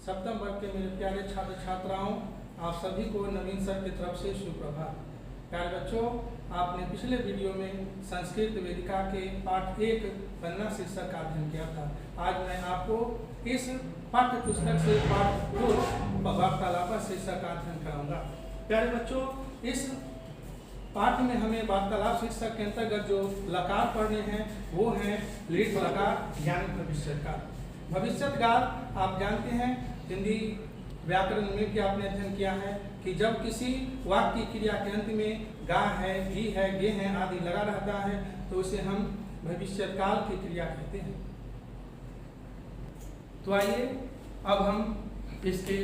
सप्तम वर्ग के मेरे प्यारे छात्र छात्राओं, आप सभी को नवीन सर की तरफ से सुप्रभात। प्यारे बच्चों, आपने पिछले वीडियो में संस्कृत वेदिका के पाठ 1 पन्ना शीर्षक का अध्ययन किया था। आज मैं आपको इस पाठ्य पुस्तक से पाठ 2 वार्तालाप शीर्षक का अध्ययन कराऊंगा। प्यारे बच्चों, इस पाठ में हमें वार्तालाप शीर्षक के अंतर्गत जो लकार पढ़ने हैं वो हैं लीट लकार यानी भविष्यकाल। भविष्यकाल आप जानते हैं, हिंदी व्याकरण में भी आपने अध्ययन किया है कि जब किसी वाक्य की क्रिया के अंत में गा है, घी है, गे है आदि लगा रहता है तो उसे हम भविष्यकाल की क्रिया कहते हैं। तो आइए अब हम इसके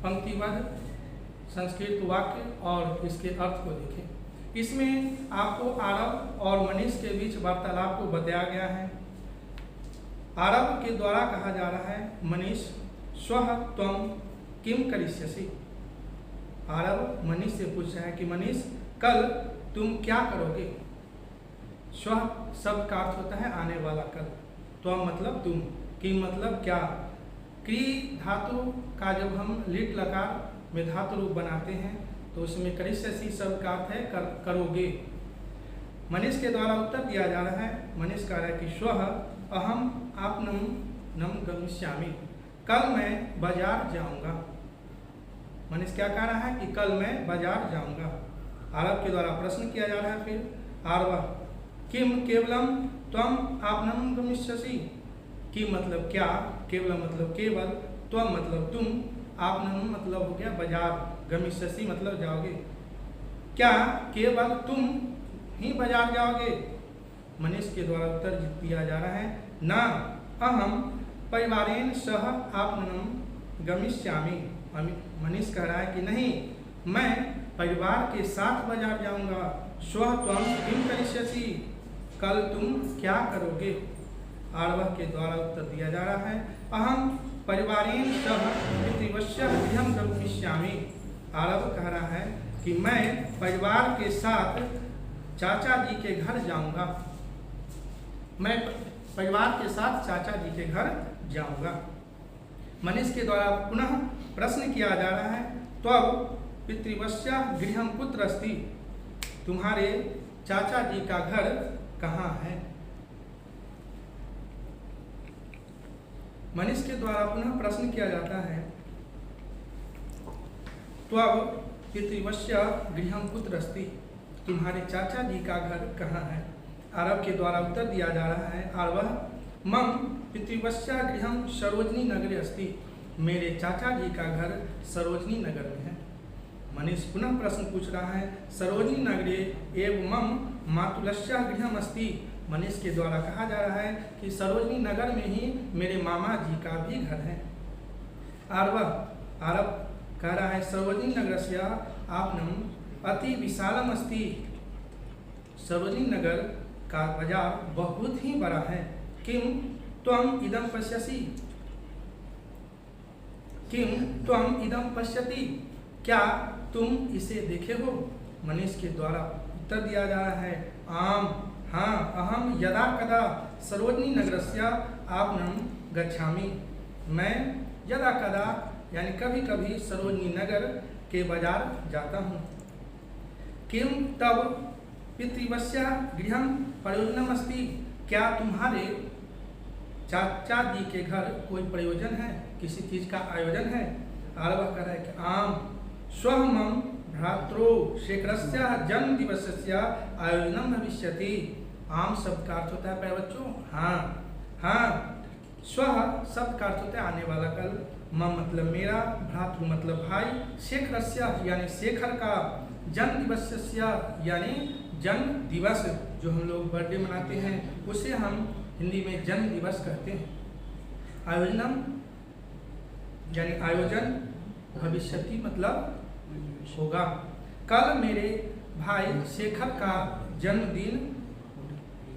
पंक्तिबद्ध संस्कृत वाक्य और इसके अर्थ को देखें। इसमें आपको आरव और मनीष के बीच वार्तालाप को बताया गया है। आरव के द्वारा कहा जा रहा है, मनीष स्वः त्वं किम करिष्यसि। आरव मनीष से पूछ रहा है कि मनीष कल तुम क्या करोगे। स्वः शब्द का अर्थ होता है आने वाला कल, त्वं मतलब तुम, किम मतलब क्या। क्री धातु का जब हम लीट लकार में धातु रूप बनाते हैं तो उसमें करिष्यसि शब्द का अर्थ है करोगे। मनीष के द्वारा उत्तर दिया जा रहा है। मनीष कह रहा है कि स्वः अहम आपनम नम गमिष्यामि, कल मैं बाजार जाऊंगा। मनीष क्या कह रहा है कि कल मैं बाजार जाऊंगा। आरव के द्वारा प्रश्न किया जा रहा है। फिर आरव किम केवलम त्वम आपनम गमिष्यसि। किम मतलब क्या, केवलम मतलब केवल, त्वम मतलब तुम, आपनम मतलब हो गया बाजार, गमिष्यसि मतलब जाओगे। क्या केवल तुम ही बाजार जाओगे। मनीष के द्वारा उत्तर दिया जा रहा है, ना अहम परिवारेण सह आपनम गमिष्यामि। मनीष कह रहा है कि नहीं, मैं परिवार के साथ बाजार जाऊंगा। स्वः त्वं किम करिष्यसि, कल तुम क्या करोगे। आरव के द्वारा उत्तर दिया जा रहा है, अहम परिवारेण सह पितृवस्य गृहं गमिष्यामि। आरव कह रहा है कि मैं परिवार के साथ चाचा जी के घर जाऊंगा। मैं परिवार के साथ चाचा जी के घर जाऊंगा। मनीष के द्वारा पुनः प्रश्न किया जा रहा है, त्वं पितृवस्य गृहं कुत्र अस्ति। तुम्हारे चाचा जी का घर कहाँ है। मनीष के द्वारा पुनः प्रश्न किया जाता है, त्वं पितृवस्य गृहं कुत्र अस्ति। तुम्हारे चाचा जी का घर कहाँ है। आरव के द्वारा उत्तर दिया जा रहा है, आरवः मम पितृवस्य गृहं सरोजनी नगरे अस्ति। मेरे चाचा जी का घर सरोजनी नगर में है। मनीष पुनः प्रश्न पूछ रहा है, सरोजनी नगरे एव मम मातुलस्य गृहम् अस्ति। मनीष के द्वारा कहा जा रहा है कि सरोजनी नगर में ही मेरे मामा जी का भी घर है। आरव कह रहा है, सरोजनी नगरस्य आपनम अति विशालम अस्ति। सरोजनी नगर का बाजार बहुत ही बड़ा है। किम त्वम इदम पश्यसि। किम त्वम इदम पश्यति, क्या तुम इसे देखे हो। मनीष के द्वारा उत्तर दिया जा रहा है, आम हाँ अहम यदा कदा सरोजनी नगरस्य आपनम गच्छामि। मैं यदा कदा यानी कभी कभी सरोजनी नगर के बाजार जाता हूँ। किम तब पितृवस्य गृहं प्रयोजनम अस्ति। क्या तुम्हारे चाचा जी के घर कोई प्रयोजन है, किसी चीज का आयोजन है। आरव कह रहा है कि आम स्वः मम भ्रातृ शेखरस्य जन्म दिवसस्य आयोजनम भविष्यति। आम शब्द का अर्थ होता है प्यारे बच्चों हाँ, हाँ। स्वः शब्द का अर्थ होता है आने वाला कल, मम मतलब मेरा, भ्रातृ मतलब भाई, शेखरस्य यानी शेखर का, जन्म दिवसस्य यानी जन्म दिवस, जो हम लोग बर्थडे मनाते हैं उसे हम हिंदी में जन्म दिवस कहते हैं। आयोजनम यानी आयोजन, भविष्यति मतलब होगा। कल मेरे भाई शेखर का जन्मदिन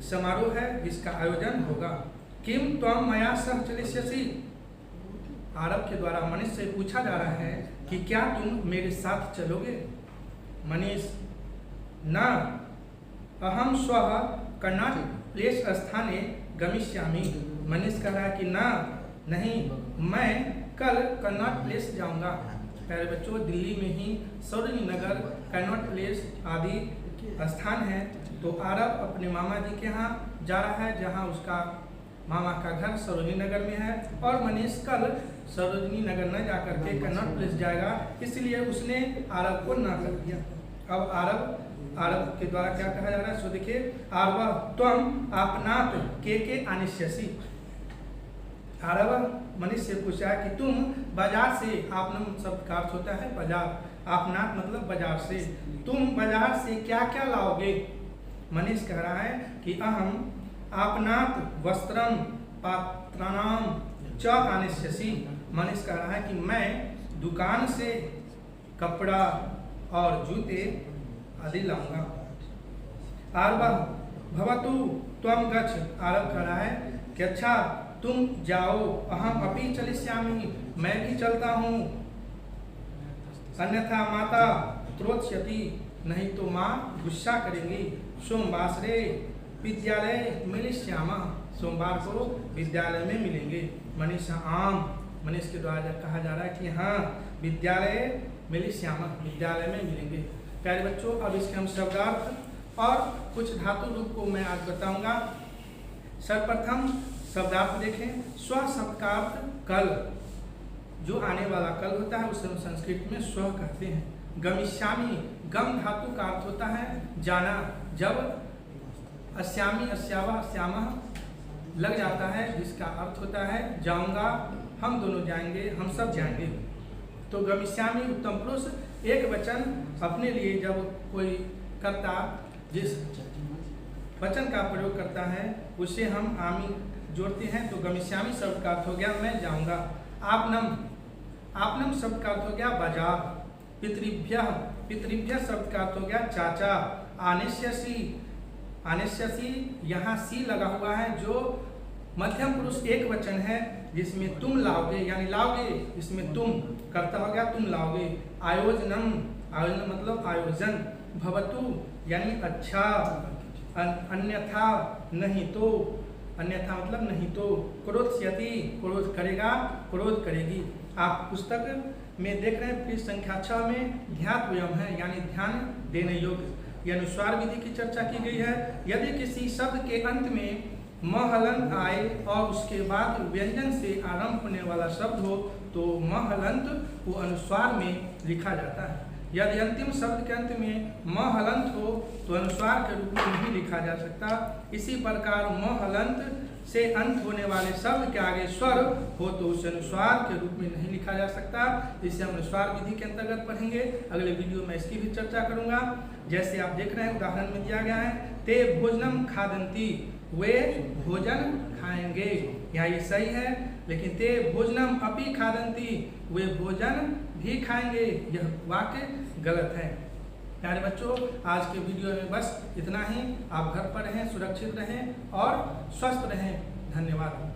समारोह है जिसका आयोजन होगा। किम त्वं मया सह चलिष्यसि। आरव के द्वारा मनीष से पूछा जा रहा है कि क्या तुम मेरे साथ चलोगे। मनीष न अहम स्वः कर्णाट प्लेस स्थाने गमिष्यामि। मनीष कह रहा है कि ना, नहीं, मैं कल कनॉट प्लेस जाऊंगा। प्यारे बच्चों, दिल्ली में ही सरोजनी नगर, कनॉट प्लेस आदि स्थान है। तो आरव अपने मामा जी के यहाँ जा रहा है, जहाँ उसका मामा का घर सरोजनी नगर में है, और मनीष कल सरोजनी नगर न जाकर के कनॉट प्लेस जाएगा, इसलिए उसने आरव को ना कर दिया। अब आरव के द्वारा क्या कहा जा रहा है, सो देखिए, आरव त्वम आपनात के आनिष्यसि। आरव मनीष से पूछा कि तुम बाजार से, आपनम शब्द का अर्थ होता है बाजार, आपनात मतलब बाजार से, तुम बाजार से क्या क्या लाओगे। मनीष कह रहा है कि अहम आपनात वस्त्रम पात्राणाम च आनिष्यसि। मनीष कह रहा है कि मैं दुकान से कपड़ा और जूते आदि लाऊंगा। आरव भवतु त्वम गच्छ। आरव कह रहा है कि अच्छा तुम जाओ, अहम अपि चलिष्यामि, मैं भी चलता हूँ। अन्यथा माता क्रोध्यति, नहीं तो माँ गुस्सा करेंगी। सोमवासरे विद्यालय मिलिष्यामः, सोमवार को विद्यालय में मिलेंगे। मनीष आम, मनीष के द्वारा कहा जा रहा है कि हाँ विद्यालय मिलिष्यामः, विद्यालय में मिलेंगे। प्यारे बच्चों, अब इसके हम शब्दार्थ और कुछ धातु रूप को मैं आज बताऊंगा। सर्वप्रथम शब्दार्थ देखें। स्व शब्द का अर्थ कल, जो आने वाला कल होता है उसे हम संस्कृत में स्व कहते हैं। गमिष्यामि, गम धातु का अर्थ होता है जाना। जब अस्यामि, अस्यावः, अस्यामः लग जाता है, जिसका अर्थ होता है जाऊंगा, हम दोनों जाएंगे, हम सब जाएंगे। तो गमिष्यामि उत्तम पुरुष एक वचन अपने लिए जब कोई कर्ता जिस वचन का प्रयोग करता है उसे हम आमी जोड़ते हैं, तो गमिष्यामि शब्द का अर्थ हो गया मैं जाऊंगा। आपनम, आपनम शब्द का अर्थ हो गया बाजार। पितृभ्यः, पितृभ्यः शब्द का अर्थ हो गया चाचा। आनिष्यसि, आनिष्यसि यहाँ सी लगा हुआ है, जो मध्यम पुरुष एक वचन है जिसमें तुम लाओगे, यानी लाओगे, इसमें तुम कर्ता हो गया, तुम लाओगे। आयोजनम, आयोजन मतलब आयोजन। भवतु यानी अच्छा। अन्यथा नहीं तो, अन्यथा मतलब नहीं तो। क्रोध्यति, क्रोध करेगा, क्रोध करेगी। आप पुस्तक में देख रहे हैं पृष्ठ संख्या 6 में ध्यात्वयम है, यानी ध्यान देने योग्य। यह अनुस्वार विधि की चर्चा की गई है। यदि किसी शब्द के अंत में महलंत आए और उसके बाद व्यंजन से आरंभ होने वाला शब्द हो तो महलंत वो अनुस्वार में लिखा जाता है। यदि अंतिम शब्द के अंत में महलंत हो तो अनुस्वार के रूप में नहीं लिखा जा सकता। इसी प्रकार महलंत से अंत होने वाले शब्द के आगे स्वर हो तो उसे अनुस्वार के रूप में नहीं लिखा जा सकता। इसे हम अनुस्वार विधि के अंतर्गत पढ़ेंगे। अगले वीडियो में इसकी भी चर्चा करूंगा। जैसे आप देख रहे हैं उदाहरण में दिया गया है, ते भोजनम खादंती, वे भोजन खाएंगे। यहाँ ये सही है, लेकिन ते भोजनम अपि खादंती, वे भोजन भी खाएंगे, यह वाक्य गलत है। प्यारे बच्चों, आज के वीडियो में बस इतना ही। आप घर पर रहें, सुरक्षित रहें और स्वस्थ रहें। धन्यवाद।